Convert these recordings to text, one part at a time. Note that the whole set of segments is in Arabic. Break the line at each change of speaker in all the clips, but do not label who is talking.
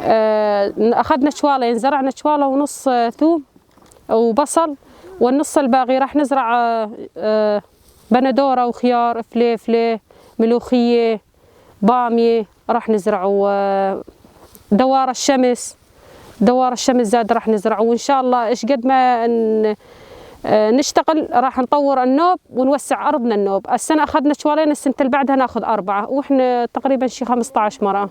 أخذنا شوالين، زرعنا شوالة ونص ثوم وبصل، والنص الباقي راح نزرع بندورة وخيار، فليفلة، ملوخية، بامية، راح نزرع دوار الشمس زاد راح نزرعه. وإن شاء الله إيش قد ما نشتغل راح نطور النوب ونوسع أرضنا النوب. السنة أخذنا شوالين، السنة اللي بعدها ناخذ 4، وإحنا تقريبا شي 15 مرأة.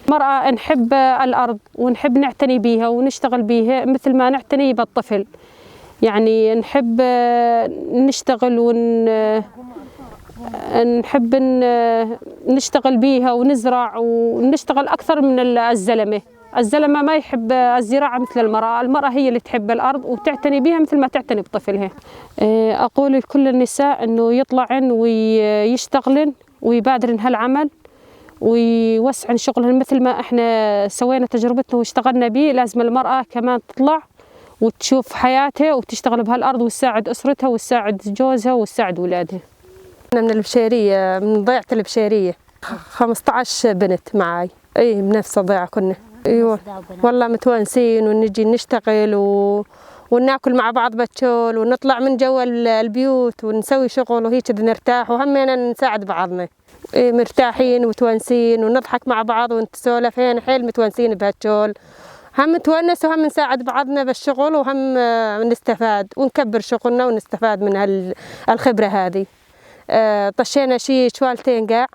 مرأة نحب الأرض ونحب نعتني بيها ونشتغل بيها مثل ما نعتني بالطفل، يعني نحب نشتغل نحب نشتغل بيها ونزرع ونشتغل أكثر من الزلمة. الزلمة ما يحب الزراعة مثل المرأة هي اللي تحب الأرض وتعتني بها مثل ما تعتني بطفلها. أقول لكل النساء إنه يطلعن ويشتغلن ويبادرن هالعمل ويوسعن شغلهن مثل ما احنا سوينا تجربتنا واشتغلنا به. لازم المرأة كمان تطلع وتشوف حياتها وتشتغل بهالأرض وتساعد أسرتها وتساعد جوزها وتساعد أولادها. أنا من البشيرية، من ضيعة البشيرية، 15 بنت معاي. اي بنفس الضيعة كنا. ايوه والله متوانسين، ونجي نشتغل وناكل مع بعض بتشول، ونطلع من جو البيوت ونسوي شغل وهيك نرتاح، وهمنا نساعد بعضنا. إيه مرتاحين ومتوانسين ونضحك مع بعض ونتسولف، هين حيل متوانسين بهالشغل. هم نتونس وهم نساعد بعضنا بالشغل، وهم نستفاد ونكبر شغلنا ونستفاد من الخبرة هذه. طشينا شي شوالتين قاع،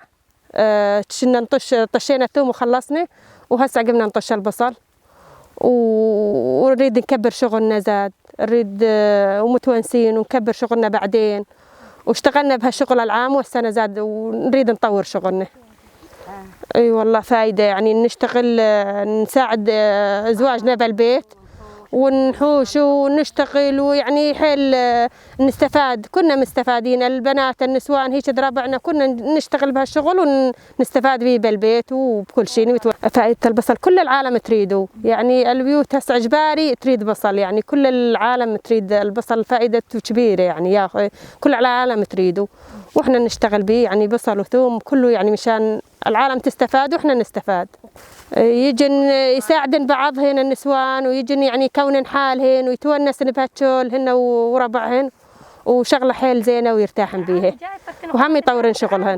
طشينا الثوم وخلصنا، وهسه قمنا نطش البصل، ونريد نكبر شغلنا زاد، نريد ومتونسين ونكبر شغلنا بعدين. واشتغلنا بهالشغل العام والسنة زاد ونريد نطور شغلنا. اي والله فايدة، يعني نشتغل نساعد ازواجنا بالبيت ونحوش ونشتغل، ويعني حيل نستفاد، كنا مستفادين البنات النسوان هيك ربعنا، كنا نشتغل بهالشغل ونستفاد به بالبيت وبكل شيء. فائدة البصل كل العالم تريده، يعني البيوت هسه اجباري تريد بصل، يعني كل العالم تريد البصل، فائدته كبيرة يعني يا اخي، كل العالم تريده واحنا نشتغل به، يعني بصل وثوم كله يعني مشان العالم تستفاد واحنا نستفاد. يجن يساعدن بعض هنا النسوان، ويجن يعني يكونن حالهن ويتونسن بهالشغل هن وربعهن، وشغله حيل زينه ويرتاحن بيها، وهم يطورن شغلهن.